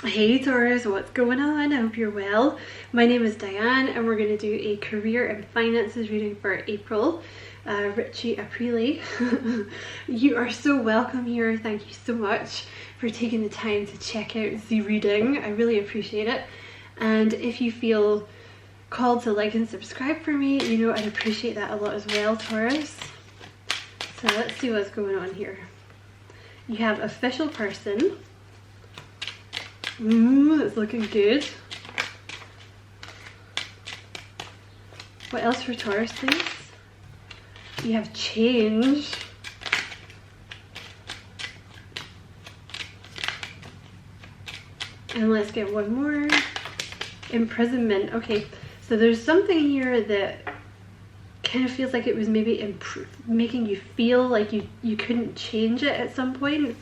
Hey Taurus, what's going on? I hope you're well. My name is Diane and we're going to do a career and finances reading for April. Richie Aprile. You are so welcome here. Thank you so much for taking the time to check out the reading. I really appreciate it. And if you feel called to like and subscribe for me, you know I'd appreciate that a lot as well, Taurus. So let's see what's going on here. You have official person. That's looking good. What else for Taurus, please? You have change. And let's get one more. Imprisonment. Okay, so there's something here that kind of feels like it was maybe making you feel like you couldn't change it at some point.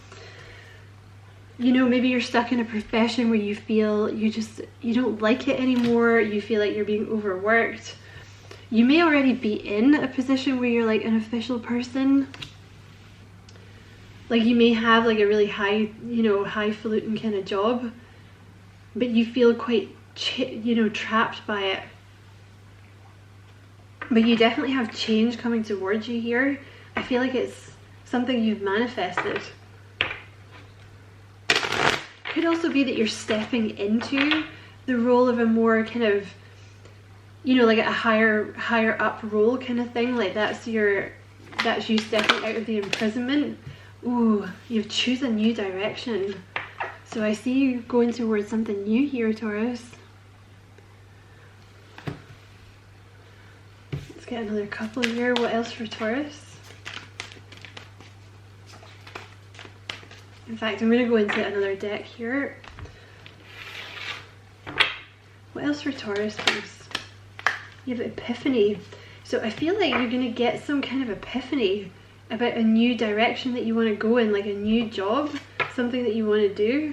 You know, maybe you're stuck in a profession where you feel you don't like it anymore. You feel like you're being overworked. You may already be in a position where you're like an official person. Like you may have like a really high, highfalutin kind of job, but you feel quite, trapped by it. But you definitely have change coming towards you here. I feel like it's something you've manifested. Could also be that you're stepping into the role of a more kind of, like a higher up role kind of thing. Like that's you stepping out of the imprisonment. Ooh, you've chosen a new direction. So I see you going towards something new here, Taurus. Let's get another couple here. What else for Taurus? In fact, I'm going to go into another deck here. What else for Taurus, please? You have Epiphany. So I feel like you're going to get some kind of epiphany about a new direction that you want to go in, like a new job, something that you want to do.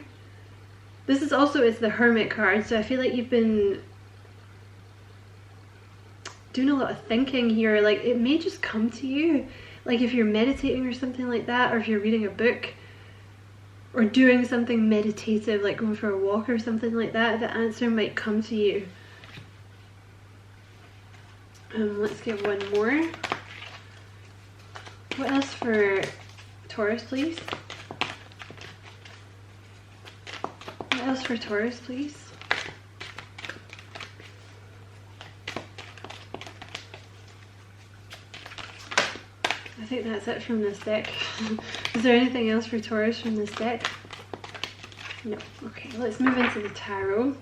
This is also, it's the Hermit card, so I feel like you've been doing a lot of thinking here. Like it may just come to you, like if you're meditating or something like that, or if you're reading a book, or doing something meditative, like going for a walk or something like that, the answer might come to you. Let's get one more. What else for Taurus, please? What else for Taurus, please? I think that's it from this deck. Is there anything else for Taurus from this deck? No. Okay, let's move into the tarot.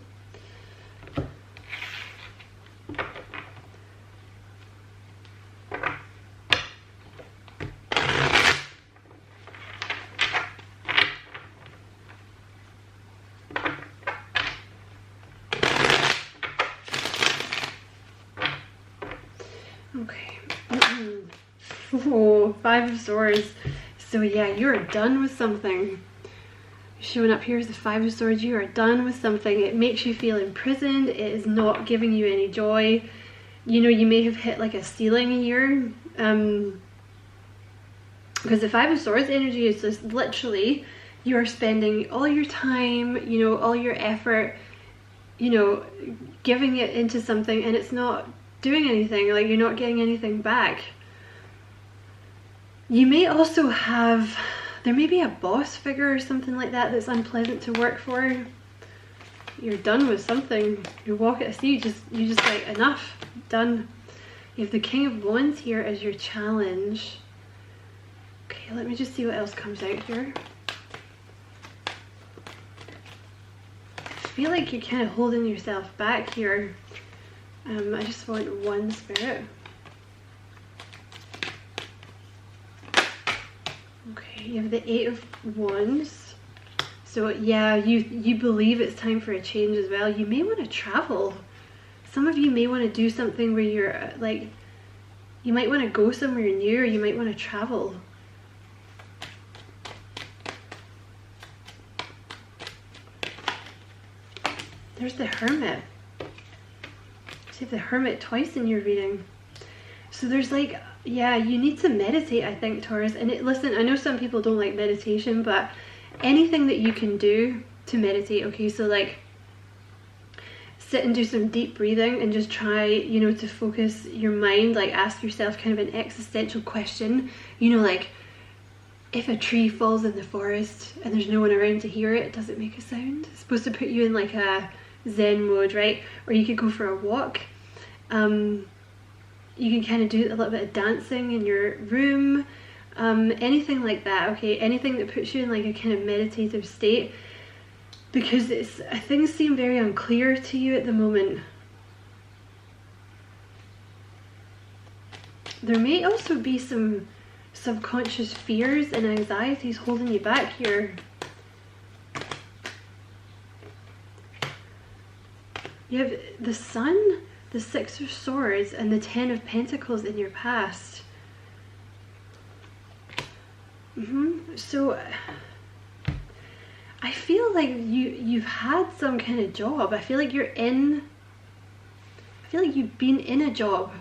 Okay. Oh, Five of Swords. So yeah, you're done with something. Showing up here is the Five of Swords. You are done with something. It makes you feel imprisoned. It is not giving you any joy. You may have hit like a ceiling here. Because the Five of Swords energy is just literally, you are spending all your time, all your effort, giving it into something and it's not doing anything. Like you're not getting anything back. You may also have, there may be a boss figure or something like that that's unpleasant to work for. You're done with something. You walk at sea, you just like, enough, done. You have the King of Wands here as your challenge. Okay, let me just see what else comes out here. I feel like you're kind of holding yourself back here. I just want one spirit. Okay, you have the Eight of Wands. So yeah, you believe it's time for a change as well. You may want to travel. Some of you may want to do something where you're like, you might want to go somewhere new, or you might want to travel. There's the Hermit. See the Hermit twice in your reading. So there's like, yeah, you need to meditate, I think, Taurus. And listen, I know some people don't like meditation, but anything that you can do to meditate. Okay, so like sit and do some deep breathing and just try, you know, to focus your mind, like ask yourself kind of an existential question, you know, like if a tree falls in the forest and there's no one around to hear it, does it make a sound? It's supposed to put you in like a Zen mode, right? Or you could go for a walk. You can kind of do a little bit of dancing in your room, anything like that. Okay, anything that puts you in like a kind of meditative state, because things seem very unclear to you at the moment. There may also be some subconscious fears and anxieties holding you back here. You have the Sun, the Six of Swords, and the Ten of Pentacles in your past. So I feel like you've had some kind of job. I feel like you've been in a job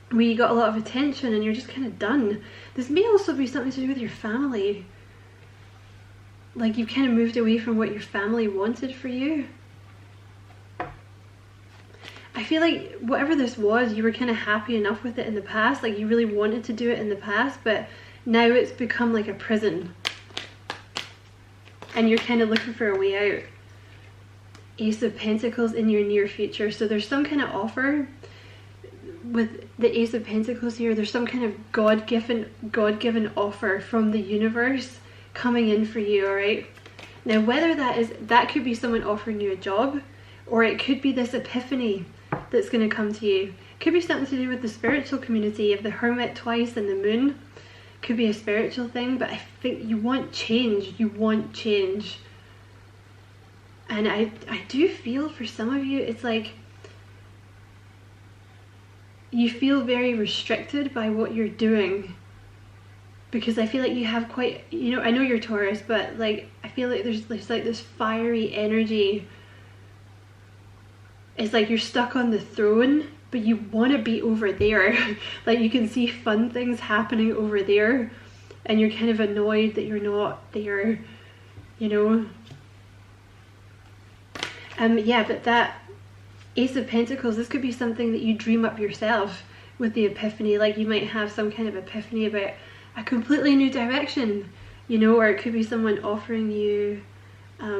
where you got a lot of attention and you're just kind of done. This may also be something to do with your family. Like you've kind of moved away from what your family wanted for you. I feel like whatever this was, you were kind of happy enough with it in the past. Like you really wanted to do it in the past, but now it's become like a prison. And you're kind of looking for a way out. Ace of Pentacles in your near future. So there's some kind of offer with the Ace of Pentacles here. There's some kind of God-given offer from the universe coming in for you, alright? Now whether that could be someone offering you a job, or it could be this epiphany that's going to come to you. It could be something to do with the spiritual community of the Hermit twice and the Moon. Could be a spiritual thing, but I think you want change. You want change. And I do feel for some of you, it's like you feel very restricted by what you're doing, because I feel like you have quite, you know, I know you're Taurus, but like I feel like there's like this fiery energy. It's like you're stuck on the throne, but you want to be over there. Like you can see fun things happening over there, and you're kind of annoyed that you're not there, you know. Yeah, but that Ace of Pentacles, this could be something that you dream up yourself with the epiphany. Like you might have some kind of epiphany about a completely new direction, you know, or it could be someone offering you a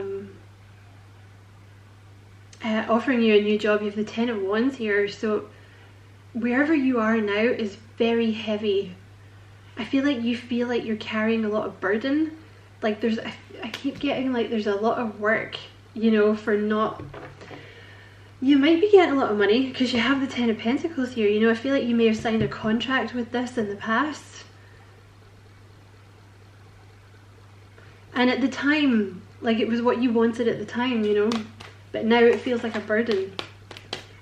new job. You have the Ten of Wands here, so wherever you are now is very heavy. I feel like you're carrying a lot of burden. Like I keep getting like there's a lot of work, you know, for not. You might be getting a lot of money because you have the Ten of Pentacles here, you know. I feel like you may have signed a contract with this in the past, and at the time, like it was what you wanted at the time, you know. But now it feels like a burden,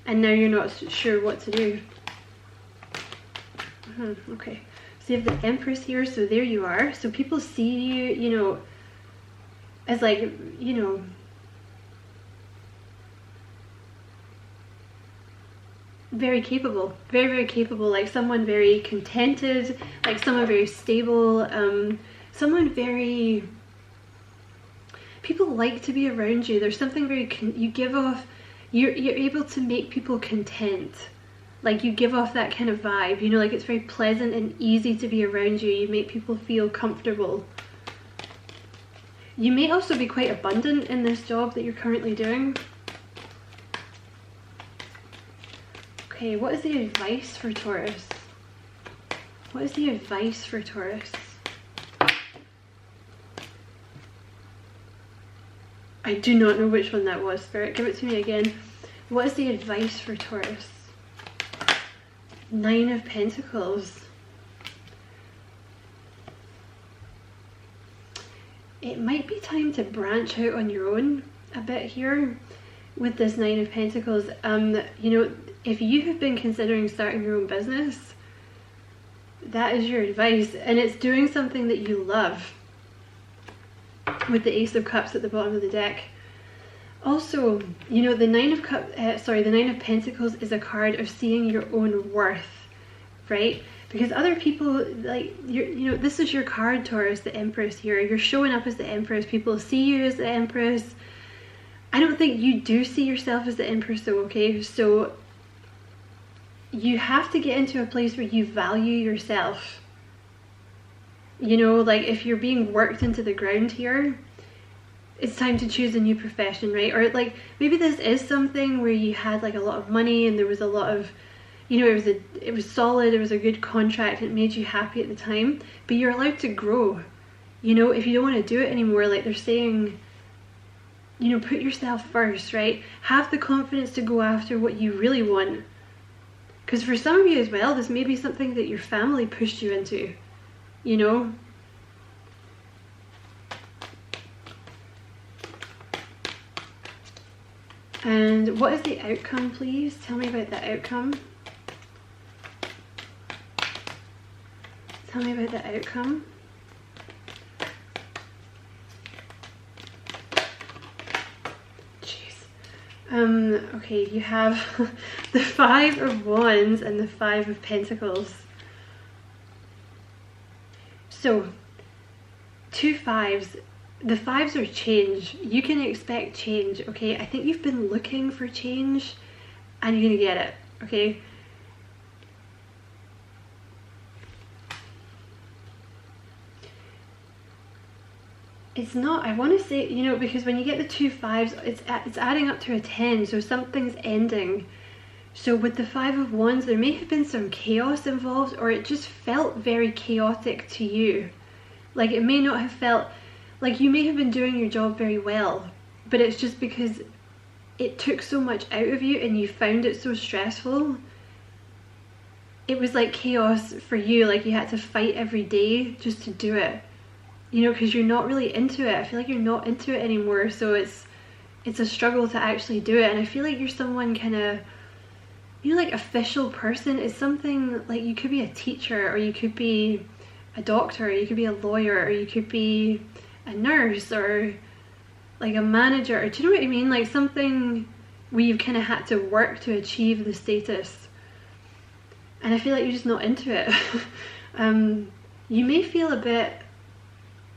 and now you're not sure what to do. Okay, so you have the Empress here, so there you are. So people see you, you know, as like, you know, very capable, very, very capable, like someone very contented, like someone very stable, someone very... People like to be around you. There's something very, you give off, you're able to make people content. Like you give off that kind of vibe, you know, like it's very pleasant and easy to be around you. You make people feel comfortable. You may also be quite abundant in this job that you're currently doing. Okay, what is the advice for Taurus? What is the advice for Taurus? I do not know which one that was, Spirit. Give it to me again. What is the advice for Taurus? Nine of Pentacles. It might be time to branch out on your own a bit here with this Nine of Pentacles. You know, if you have been considering starting your own business, that is your advice, and it's doing something that you love. With the Ace of Cups at the bottom of the deck. Also, you know, the Nine of Pentacles is a card of seeing your own worth, right? Because other people, like, you know, this is your card, Taurus, the Empress here. You're showing up as the Empress. People see you as the Empress. I don't think you do see yourself as the Empress though, okay? So you have to get into a place where you value yourself. You know, like if you're being worked into the ground here, it's time to choose a new profession, right? Or like maybe this is something where you had like a lot of money and there was a lot of, you know, it was solid, it was a good contract, it made you happy at the time, but you're allowed to grow. You know, if you don't want to do it anymore, like they're saying, you know, put yourself first, right? Have the confidence to go after what you really want. Because for some of you as well, this may be something that your family pushed you into, you know? And what is the outcome, please? Tell me about the outcome. Tell me about the outcome. Okay, you have the 5 of Wands and the 5 of Pentacles. So, 2 5s. The 5s are change. You can expect change, okay? I think you've been looking for change and you're gonna get it, okay? It's not, I want to say, you know, because when you get the 2 5s, it's adding up to a 10, so something's ending. So with the 5 of Wands, there may have been some chaos involved, or it just felt very chaotic to you. Like it may not have felt, like you may have been doing your job very well, but it's just because it took so much out of you and you found it so stressful. It was like chaos for you, like you had to fight every day just to do it. You know, because you're not really into it. I feel like you're not into it anymore, so it's a struggle to actually do it. And I feel like you're someone kind of, you know, like official person. It's something like you could be a teacher, or you could be a doctor, or you could be a lawyer, or you could be a nurse, or like a manager, or do you know what I mean? Like something where you've kind of had to work to achieve the status. And I feel like you're just not into it. You may feel a bit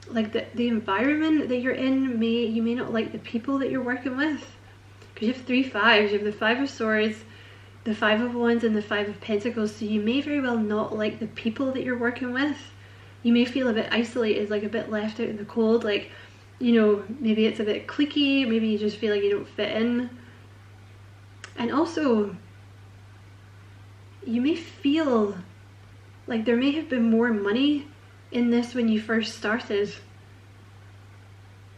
like the environment that you're in, you may not like the people that you're working with, because you have 3 5s. You have the 5 of Swords, the 5 of Wands, and the 5 of Pentacles. So you may very well not like the people that you're working with. You may feel a bit isolated, like a bit left out in the cold, like, you know, maybe it's a bit cliquey, maybe you just feel like you don't fit in. And also you may feel like there may have been more money in this when you first started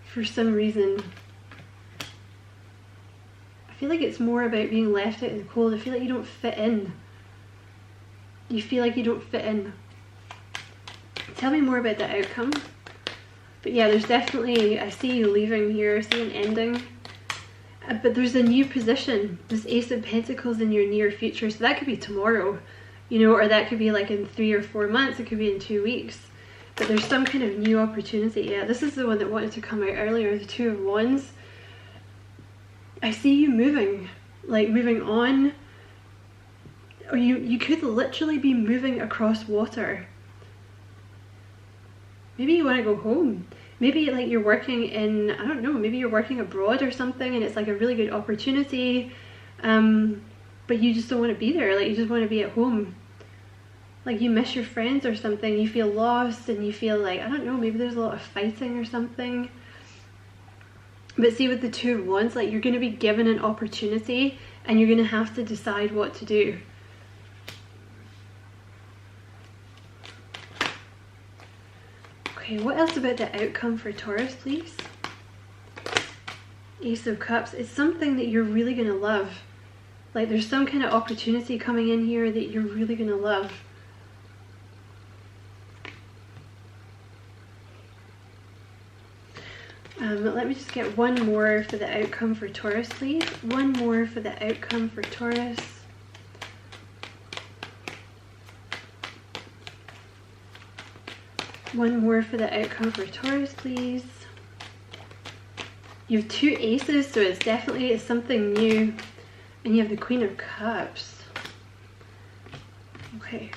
for some reason. I feel like it's more about being left out in the cold. I feel like you don't fit in. You feel like you don't fit in. Tell me more about the outcome. But yeah, there's definitely, I see you leaving here, I see an ending. But there's a new position, this Ace of Pentacles in your near future. So that could be tomorrow, you know, or that could be like in 3 or 4 months, it could be in 2 weeks. But there's some kind of new opportunity. Yeah, this is the one that wanted to come out earlier, the 2 of Wands. I see you moving, like moving on. Or you could literally be moving across water. Maybe you want to go home. Maybe like you're working in, I don't know, maybe you're working abroad or something and it's like a really good opportunity. But you just don't want to be there, like you just want to be at home. Like you miss your friends or something, you feel lost and you feel like, I don't know, maybe there's a lot of fighting or something. But see, with the 2 of Wands, like you're going to be given an opportunity and you're going to have to decide what to do. Okay, what else about the outcome for Taurus, please? Ace of Cups. It's something that you're really going to love. Like there's some kind of opportunity coming in here that you're really going to love. Let me just get one more for the outcome for Taurus, please. One more for the outcome for Taurus. One more for the outcome for Taurus, please. You have 2 aces, so it's definitely something new. And you have the Queen of Cups. Okay.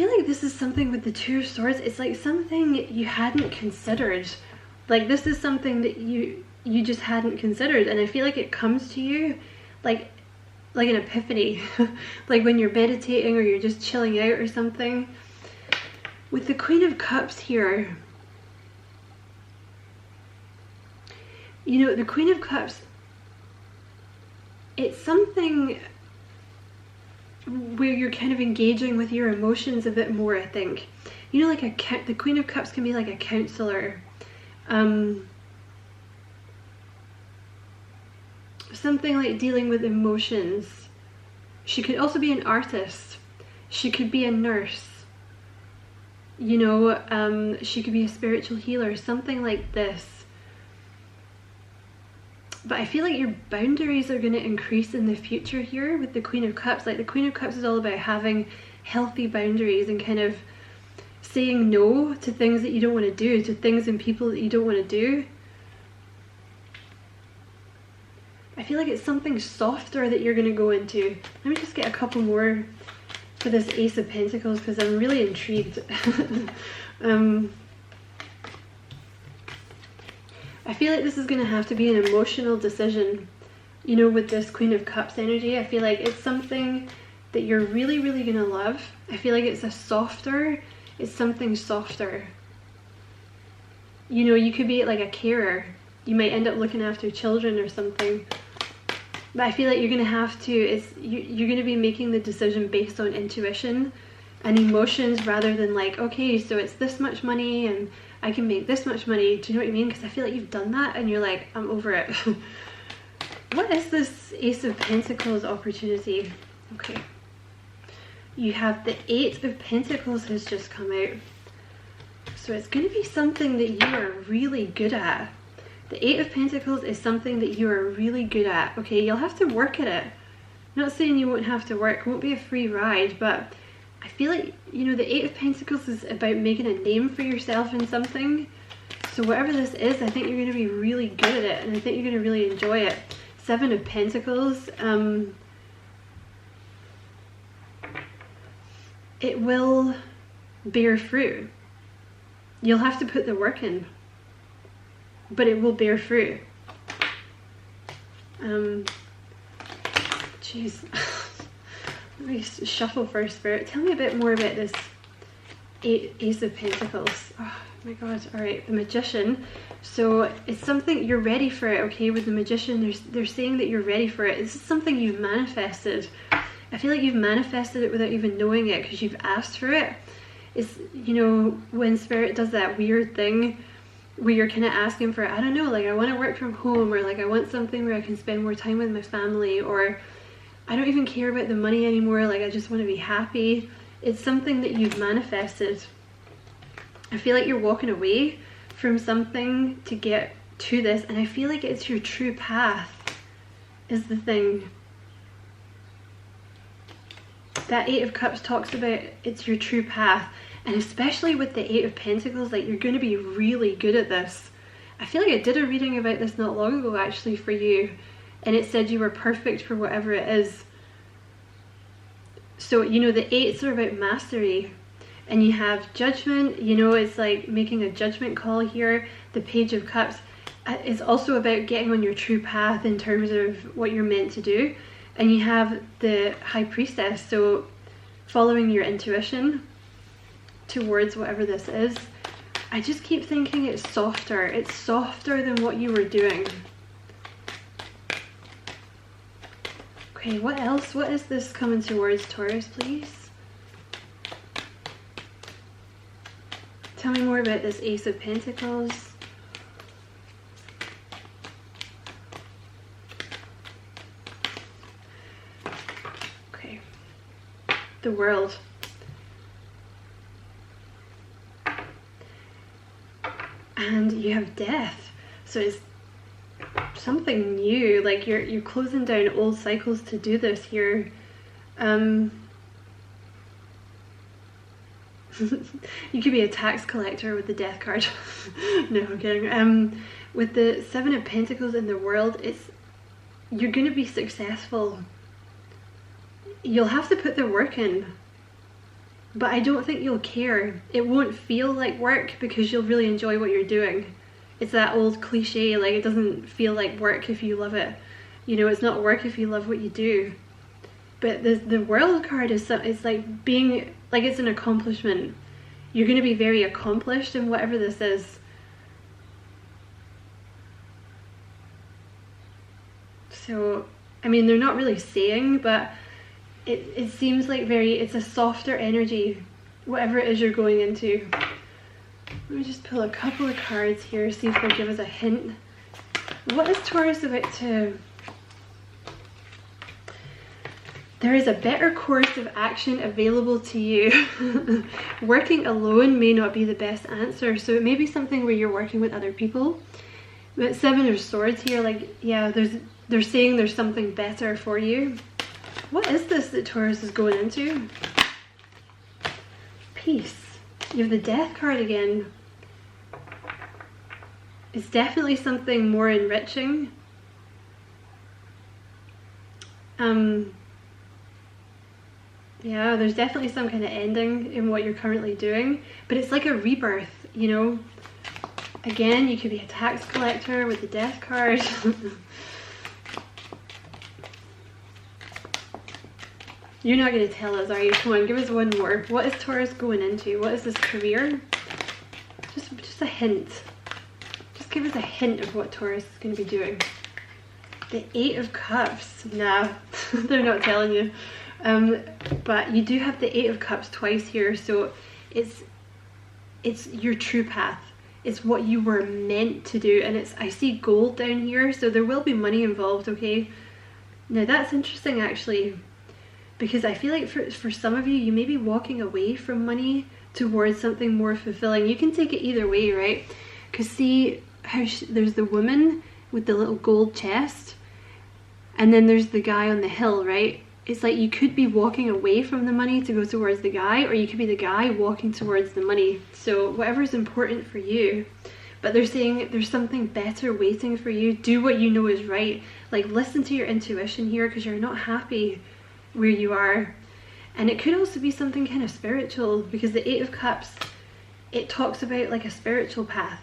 feel like this is something with the Two of Swords. It's like something you hadn't considered. Like this is something that you just hadn't considered, and I feel like it comes to you like an epiphany. Like when you're meditating or you're just chilling out or something. With the Queen of Cups here, you know, the Queen of Cups, it's something where you're kind of engaging with your emotions a bit more, I think. You know, like the Queen of Cups can be like a counselor. Something like dealing with emotions. She could also be an artist. She could be a nurse. You know, she could be a spiritual healer, something like this. But I feel like your boundaries are going to increase in the future here with the Queen of Cups. Like the Queen of Cups is all about having healthy boundaries and kind of saying no to things that you don't want to do, to things and people that you don't want to do. I feel like it's something softer that you're going to go into. Let me just get a couple more for this Ace of Pentacles because I'm really intrigued. I feel like this is going to have to be an emotional decision, you know, with this Queen of Cups energy. I feel like it's something that you're really, really going to love. I feel like it's something softer. You know, you could be like a carer. You might end up looking after children or something. But I feel like you're going to have to, you're going to be making the decision based on intuition and emotions rather than like, okay, so it's this much money and I can make this much money. Do you know what I mean? Because I feel like you've done that and you're like, I'm over it. What is this Ace of Pentacles opportunity? Okay. You have the 8 of Pentacles has just come out. So it's going to be something that you are really good at. The 8 of Pentacles is something that you are really good at. Okay, you'll have to work at it. I'm not saying you won't have to work. It won't be a free ride, but I feel like, you know, the 8 of Pentacles is about making a name for yourself in something. So whatever this is, I think you're going to be really good at it, and I think you're going to really enjoy it. 7 of Pentacles, it will bear fruit. You'll have to put the work in, but it will bear fruit. Jeez. Let me shuffle first, Spirit. Tell me a bit more about this Ace of Pentacles. Oh my god. Alright, the Magician. So it's something, you're ready for it, okay? With the Magician, they're saying that you're ready for it. This is something you've manifested. I feel like you've manifested it without even knowing it because you've asked for it. It's, you know, when Spirit does that weird thing where you're kind of asking for, I don't know, like I want to work from home, or like I want something where I can spend more time with my family, or I don't even care about the money anymore, like I just want to be happy. It's something that you've manifested. I feel like you're walking away from something to get to this, and I feel like it's your true path is the thing. That 8 of Cups talks about it's your true path, and especially with the 8 of Pentacles, like you're going to be really good at this. I feel like I did a reading about this not long ago actually for you, and it said you were perfect for whatever it is. So, you know, the 8s are about mastery, and you have judgment, you know, it's like making a judgment call here. The Page of Cups is also about getting on your true path in terms of what you're meant to do. And you have the High Priestess, so following your intuition towards whatever this is. I just keep thinking it's softer. It's softer than what you were doing. Okay, what else? What is this coming towards, Taurus, please? Tell me more about this Ace of Pentacles. Okay. The World. And you have Death. So it's something new, like you're closing down old cycles to do this here. You could be a tax collector with the Death card. No, I'm kidding. With the 7 of Pentacles in the World, you're going to be successful. You'll have to put the work in. but I don't think you'll care. It won't feel like work because you'll really enjoy what you're doing. It's that old cliche, like it doesn't feel like work if you love it. You know, it's not work if you love what you do. But the World card is it's like being, like it's an accomplishment. You're going to be very accomplished in whatever this is. So, I mean, they're not really saying, but it seems like it's a softer energy, whatever it is you're going into. Let me just pull a couple of cards here, see if they'll give us a hint. What is Taurus about to... There is a better course of action available to you. Working alone may not be the best answer, so it may be something where you're working with other people. But Seven of Swords here, like, yeah, they're saying there's something better for you. What is this that Taurus is going into? Peace. You have the Death card again. It's definitely something more enriching. Yeah, there's definitely some kind of ending in what you're currently doing, but it's like a rebirth, you know. Again, you could be a tax collector with the Death card. You're not going to tell us, are you? Come on, give us one more. What is Taurus going into? What is this career? Just a hint. Just give us a hint of what Taurus is going to be doing. The Eight of Cups. Nah, they're not telling you. But you do have the Eight of Cups twice here, so it's your true path. It's what you were meant to do, and I see gold down here, so there will be money involved, okay? Now that's interesting actually, because I feel like for some of you, you may be walking away from money towards something more fulfilling. You can take it either way, right? Because see how there's the woman with the little gold chest, and then there's the guy on the hill, right? It's like you could be walking away from the money to go towards the guy, or you could be the guy walking towards the money. So whatever's important for you. But they're saying there's something better waiting for you. Do what you know is right. Like, listen to your intuition here, because you're not happy where you are. And it could also be something kind of spiritual, because the Eight of Cups, it talks about like a spiritual path.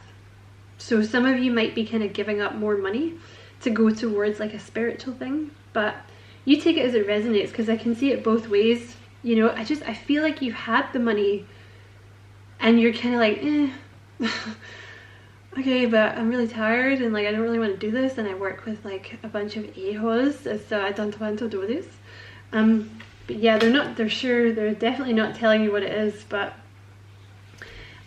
So some of you might be kind of giving up more money to go towards like a spiritual thing, but you take it as it resonates, because I can see it both ways. You know, I feel like you've had the money and you're kind of like, okay, but I'm really tired and like I don't really want to do this, and I work with like a bunch of a-holes, so I don't want to do this. But yeah, they're definitely not telling you what it is, but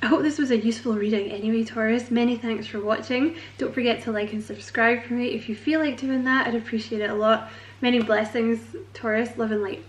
I hope this was a useful reading anyway, Taurus. Many thanks for watching. Don't forget to like and subscribe for me if you feel like doing that. I'd appreciate it a lot. Many blessings, Taurus. Love and light.